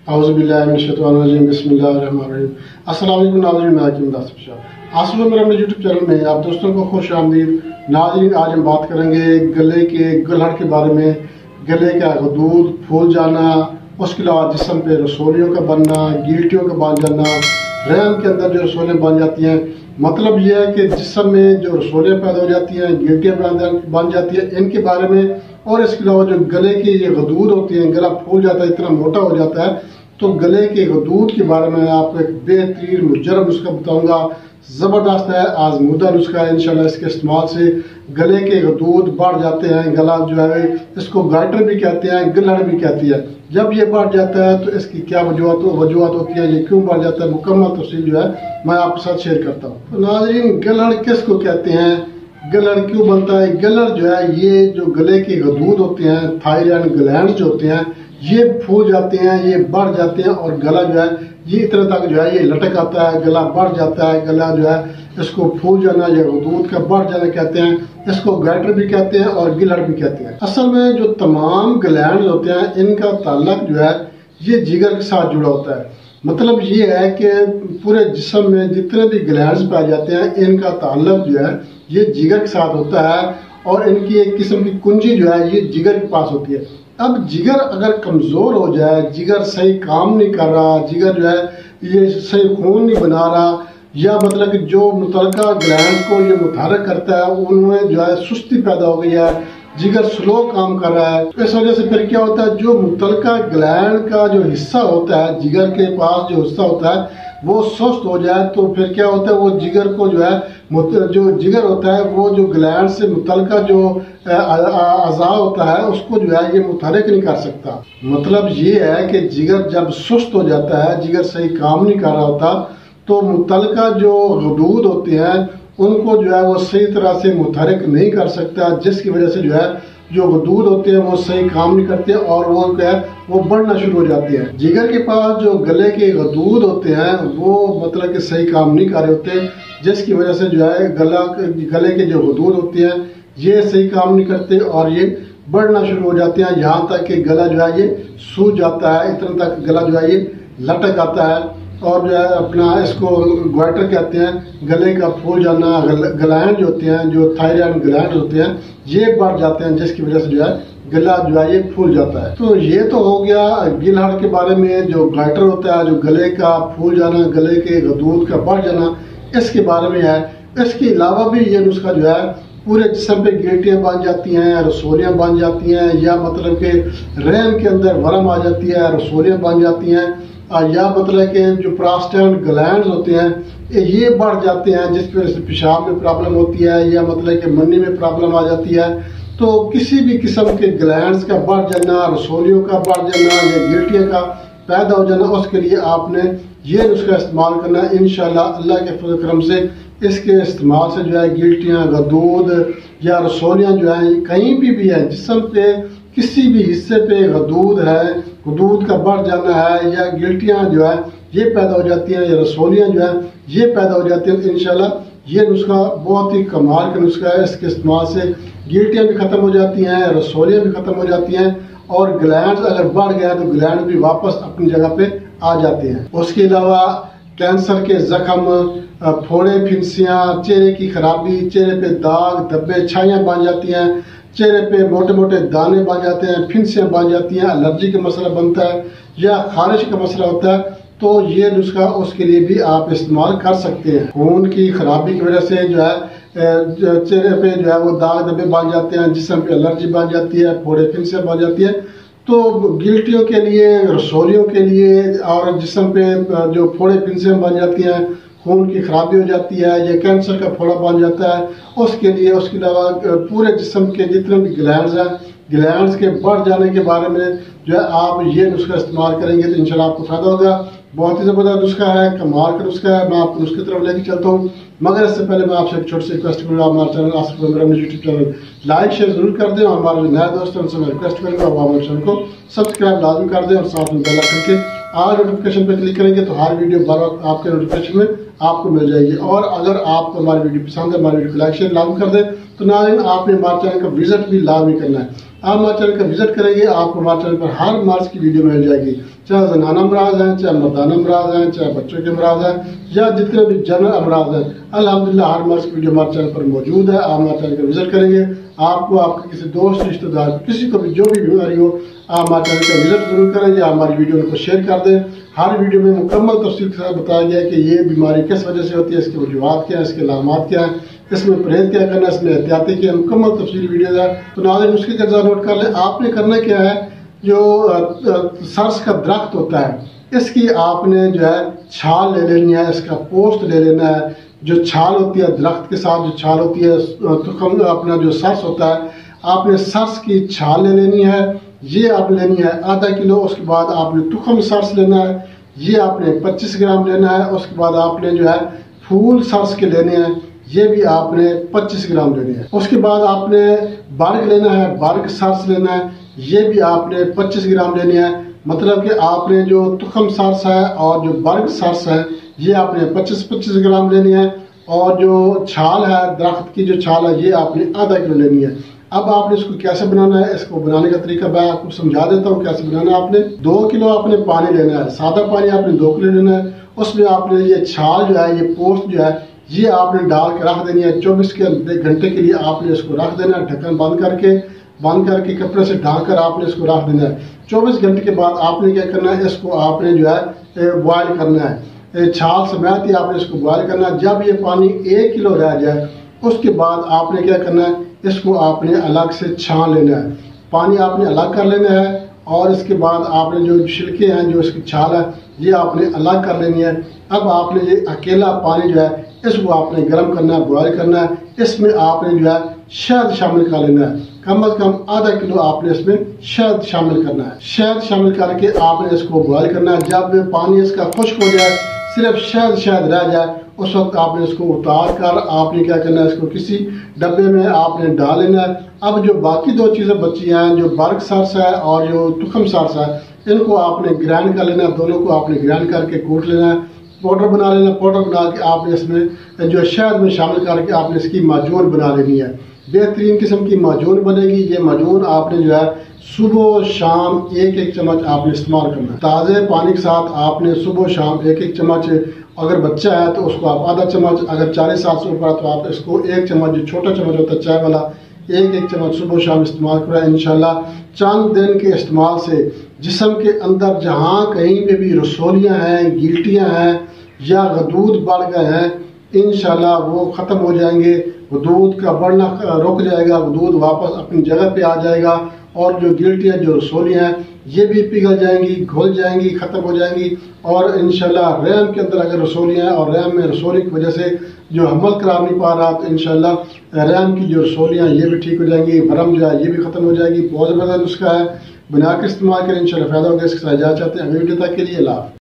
औज़ुबिल्लाहिमिनश्शैतानिर्रजीम बिस्मिल्लाहिर्रहमानिर्रहीम। अस्सलाम वालेकुम नाज़रीन, मैं हाकिम दास शाह। आज सुबह मेरे यूट्यूब चैनल में आप दोस्तों को खुश आमदीद। नाज़रीन, आज हम बात करेंगे गले के गलहड़ के बारे में। गले का गदूद फूल जाना, उसके अलावा जिस्म पे रसोलियों का बनना, गिल्टियों का बन जाना, रहम के अंदर जो रसोलियाँ बन जाती हैं। मतलब यह है कि जिस्म में जो रसोलियाँ पैदा हो जाती हैं, गिल्टियाँ बन जाती हैं, इनके बारे में। और इसके अलावा जो गले की ये गदूद होती हैं, गला फूल जाता है, इतना मोटा हो जाता है, तो गले के गदूद के बारे में आपको एक बेहतरीन मुजरब नुस्खा बताऊंगा। ज़बरदस्त है, आजमूदा नुस्खा है। इंशाल्लाह इसके इस्तेमाल से गले के गदूद बढ़ जाते हैं। गला जो है इसको गाइटर भी कहते हैं, गलहड़ भी कहती है। जब ये बढ़ जाता है तो इसकी क्या वजूहत होती है, ये क्यों बढ़ जाता है, मुकम्मल तफसील जो है मैं आपके साथ शेयर करता हूँ। तो नाज़रीन, गलहड़ किसको कहते हैं, गलहड़ क्यों बनता है? गलहड़ जो है ये जो गले के गदूद होते हैं, थायराइड ग्लैंड जो होते हैं, ये फूल जाते हैं, ये बढ़ जाते हैं और गला जो है ये इतना तक जो है ये लटक आता है, गला बढ़ जाता है। गला जो है इसको फूल जाना या गदूद का बढ़ जाना कहते हैं। इसको गाइटर भी कहते हैं और गिलहड़ भी कहते हैं। असल में जो तमाम ग्लैंड होते हैं, इनका ताल्लुक जो है ये जिगर के साथ जुड़ा होता है। मतलब ये है कि पूरे जिस्म में जितने भी ग्लैंड्स पाए जाते हैं, इनका ताल्लुक जो है ये जिगर के साथ होता है और इनकी एक किस्म की कुंजी जो है ये जिगर के पास होती है। अब जिगर अगर कमज़ोर हो जाए, जिगर सही काम नहीं कर रहा, जिगर जो है ये सही खून नहीं बना रहा, या मतलब कि जो मुतलका ग्लैंड को ये मुतहरक करता है उनमें जो है सुस्ती पैदा हो गई है, जिगर स्लो काम कर रहा है, तो इस वजह से फिर क्या होता है, जो मुतलका ग्लैंड का जो हिस्सा होता है, जिगर के पास जो हिस्सा होता है वो सुस्त हो जाए, तो फिर क्या होता है, वो जिगर को जो है जो जिगर होता है वो जो ग्लैंड से मुतलका जो अज़ा होता है उसको जो है ये मुतहरक नहीं कर सकता। मतलब ये है कि जिगर जब सुस्त हो जाता है, जिगर सही काम नहीं कर रहा होता, तो मुतलका जो गदूद होते हैं उनको जो है वो सही तरह से मुतहरक नहीं कर सकता, जिसकी वजह से जो है जो गदूद होते हैं वो सही काम नहीं करते और वो क्या है वो बढ़ना शुरू हो जाते हैं। जिगर के पास जो गले के गदूद होते हैं वो मतलब कि सही काम नहीं कर रहे होते, जिसकी वजह से जो है गले के जो गदूद होते हैं ये सही काम नहीं करते और ये बढ़ना शुरू हो जाते हैं, यहाँ तक कि गला जो है ये सूज जाता है, इतना तक गला जो है ये लटक आता है। और जो है अपना इसको ग्वाइटर कहते हैं, गले का फूल जाना। ग्लैंड जो होते हैं, जो थायराइड ग्लैंड होते हैं, ये बढ़ जाते हैं, जिसकी वजह से जो है गला जो है ये फूल जाता है। तो ये तो हो गया गिलहड़ के बारे में। जो गाइटर होता है, जो गले का फूल जाना, गले के गदूद का बढ़ जाना, इसके बारे में है। इसके अलावा भी ये नुस्खा जो है पूरे जिस्म पे गिल्टियाँ बन जाती हैं, रसोलियाँ बन जाती हैं, या मतलब कि रहम के अंदर वरम आ जाती है, रसोलियाँ बन जाती हैं, या मतलब कि जो प्रोस्टेट ग्लैंड्स होते हैं ये बढ़ जाते हैं, जिसकी वजह से पेशाब में प्रॉब्लम होती है, या मतलब कि मन्नी में प्रॉब्लम आ जाती है। तो किसी भी किस्म के ग्लैंड्स का बढ़ जाना, रसोलियों का बढ़ जाना या गिल्टियों का पैदा हो जाना, उसके लिए आपने ये नुस्खा इस्तेमाल करना। इंशाल्लाह अल्लाह के फजल करम से इसके इस्तेमाल से जो है गिल्टियाँ, गदूद या रसोलियाँ जो है कहीं भी है जिस्म पे किसी भी हिस्से पे गदूद है, गदूद का बढ़ जाना है, या गिल्टियाँ जो है ये पैदा हो जाती हैं, या रसोलियाँ जो है ये पैदा हो जाती हैं, तो इंशाल्लाह ये नुस्खा बहुत ही कमाल का नुस्खा है। इसके इस्तेमाल से गिल्टियाँ भी ख़त्म हो जाती हैं, रसोलियाँ भी ख़त्म हो जाती हैं, और ग्लैंड्स अगर बढ़ गया तो ग्लैंड भी वापस अपनी जगह पे आ जाते हैं। उसके अलावा कैंसर के जख्म, फोड़े, फिंसियाँ, चेहरे की खराबी, चेहरे पे दाग, धब्बे, छाइयाँ बन जाती हैं, चेहरे पे मोटे मोटे दाने बन जाते हैं, फिंसियाँ बन जाती हैं, एलर्जी का मसला बनता है या खारिश का मसला होता है, तो ये नुस्खा उसके लिए भी आप इस्तेमाल कर सकते हैं। खून की खराबी की वजह से जो है चेहरे पे जो है वो दाग धब्बे बन जाते हैं, जिस्म पे एलर्जी बन जाती है, फोड़े फिंसियाँ बन जाती है, तो गिल्टियों के लिए, रसोलियों के लिए, और जिस्म पे जो फोड़े फिंसियाँ बन जाती हैं, खून की खराबी हो जाती है, या कैंसर का फोड़ा बन जाता है, उसके लिए। उसके अलावा पूरे जिस्म के जितने भी ग्लैंड्स हैं, ग्लैंड्स के बढ़ जाने के बारे में जो है आप ये नुस्खा इस्तेमाल करेंगे तो इंशाल्लाह आपको फ़ायदा होगा। बहुत ही ज़बरदस्त नुस्खा है, कमाल का नुस्खा है। मैं आपको नुस्खे की तरफ लेके चलता हूँ, मगर इससे पहले मैं आपसे एक छोटी सी रिक्वेस्ट करूँगा, हमारे channel Asif Imran YouTube channel like share जरूर कर दें, और हमारे नए दोस्तों से मैं रिक्वेस्ट करूँगा वो हमारे चैनल को सब्सक्राइब लाजमी कर दें और साथ में बेल आइकन के आज नोटिफिकेशन पर क्लिक करेंगे तो हर वीडियो बार बार आपके नोटिफिकेशन में आपको मिल जाएगी। और अगर आपको हमारी वीडियो पसंद है, हमारी वीडियो को लाइक शेयर लाजमी कर दें। तो नाज़रीन, आपने हमारे चैनल का विजिट भी लाजमी करना है। आप हमारे चैनल का विजिट करेंगे, आपको हमारे चैनल पर हर मर्ज की वीडियो मिल जाएगी, चाहे जनाना अमराज हैं, चाहे मर्दाना अमराज हैं, चाहे बच्चों के अमराज हैं, या जितने भी जनरल अमराज हैं। अल्हम्दुलिल्लाह हर मर्ज की वीडियो हमारे चैनल पर मौजूद है। आप हमारे चैनल का विजिट करेंगे, आपको आपके किसी दोस्त रिश्तेदार किसी को भी जो भी बीमारी हो, आप हमारे चैनल का विजिट जरूर करेंगे। आप हमारी वीडियो को शेयर कर दें। हर वीडियो में मुकम्मल तफसील के साथ बताया गया है कि ये बीमारी किस वजह से होती है, इसके वजूहात क्या है, इसके अलामात क्या है, इसमें परहेज क्या करना है, इसमें एहतियाती क्या, मुकम्मल तफसीली वीडियो है। तो नाज़रीन उसके कर्जा नोट कर ले। आपने करना क्या है, जो सरस का दरख्त होता है इसकी आपने जो है छाल ले लेनी है, इसका पोस्ट ले लेना है। जो छाल होती है दरख्त के साथ जो छाल होती है, तुखम अपना जो सरस होता है, आपने सरस की छाल ले लेनी है। ये आप लेनी है आधा किलो। उसके बाद आपने तुखम सरस लेना है, ये आपने 25 ग्राम लेना है। उसके बाद आपने जो है फूल सरस के लेने हैं, ये भी आपने 25 ग्राम लेने हैं। उसके बाद आपने बर्ग लेना है, बर्ग सरस लेना है, ये भी आपने 25 ग्राम लेने हैं। मतलब कि आपने जो तुखम सरस है और जो बर्ग सरस है ये आपने 25-25 ग्राम लेनी है। और जो छाल है दरख्त की जो छाल है ये आपने आधा किलो लेनी है। अब आपने इसको कैसे बनाना है, इसको बनाने का तरीका मैं आपको समझा देता हूँ कैसे बनाना है। आपने 2 किलो आपने पानी लेना है, सादा पानी आपने 2 किलो लेना है। उसमें आपने ये छाल जो है, ये पोस्ट जो है, ये आपने डाल के रख देनी है। 24 घंटे के लिए आपने इसको रख देना है, ढक्कन बंद करके कपड़े से ढांक कर आपने इसको रख देना है। 24 घंटे के बाद आपने क्या करना है, इसको आपने जो है बॉयल करना है, छाल समेत ही आपने इसको बॉयल करना है। जब ये पानी 1 किलो रह जाए उसके बाद आपने क्या करना है, इसको आपने अलग से छान लेना है, पानी आपने अलग कर लेना है। और इसके बाद आपने जो छिलके हैं, जो इसकी छाल है, ये आपने अलग कर लेनी है। अब आपने ये अकेला पानी जो है इसको आपने गर्म करना है, बॉयल करना है। इसमें आपने जो है शहद शामिल कर लेना है, कम से कम आधा किलो आपने इसमें शहद शामिल करना है। शहद शामिल करके आपने इसको बॉयल करना है। जब पानी इसका खुश्क हो जाए, सिर्फ शहद रह जाए, उस वक्त आपने इसको उतार कर आपने क्या करना है, इसको किसी डब्बे में आपने डाल लेना है। अब जो बाकी 2 चीज़ें बची हैं, जो बर्ग सरस है और जो तुखम सरस है, इनको आपने ग्राइंड कर लेना है। दोनों को आपने ग्राइंड करके कूट लेना है, पाउडर बना लेना। पाउडर बना के आपने इसमें जो शहद में शामिल करके आपने इसकी माजून बना लेनी है। बेहतरीन किस्म की माजून बनेगी। ये माजून आपने जो है सुबह शाम 1-1 चम्मच आपने इस्तेमाल करना है। ताज़े पानी के साथ आपने सुबह शाम 1-1 चम्मच, अगर बच्चा है तो उसको आप आधा चम्मच, अगर 40 साल से ऊपर तो आप इसको 1 चम्मच, जो छोटा चम्मच होता है चाय वाला, 1-1 चम्मच सुबह शाम इस्तेमाल करें। इंशाल्लाह चंद दिन के इस्तेमाल से जिस्म के अंदर जहाँ कहीं पे भी रसोलियाँ हैं, गिल्टियाँ हैं या गदूद बढ़ गए हैं, इंशाल्लाह वो ख़त्म हो जाएंगे। दूध का बढ़ना रुक जाएगा, दूध वापस अपनी जगह पे आ जाएगा। और जो गिल्टियाँ, जो रसोलियाँ हैं, ये भी पिघल जाएंगी, घुल जाएंगी, ख़त्म हो जाएंगी। और इंशाल्लाह रहम के अंदर अगर रसोलियाँ हैं और रहम में रसोली की वजह से जो हमल करा नहीं पा रहा, तो इंशाल्लाह रहम की जो रसोलियाँ ये भी ठीक हो जाएंगी, भरम जो है ये भी ख़त्म हो जाएगी। बहुत ज़बरदस्त नुस्खा है, बना के इस्तेमाल करें, इंशाल्लाह फ़ायदा होगा। इसके साथ इजाज़त चाहते हैं। अगली वीडियो तक के लिए अल्लाह।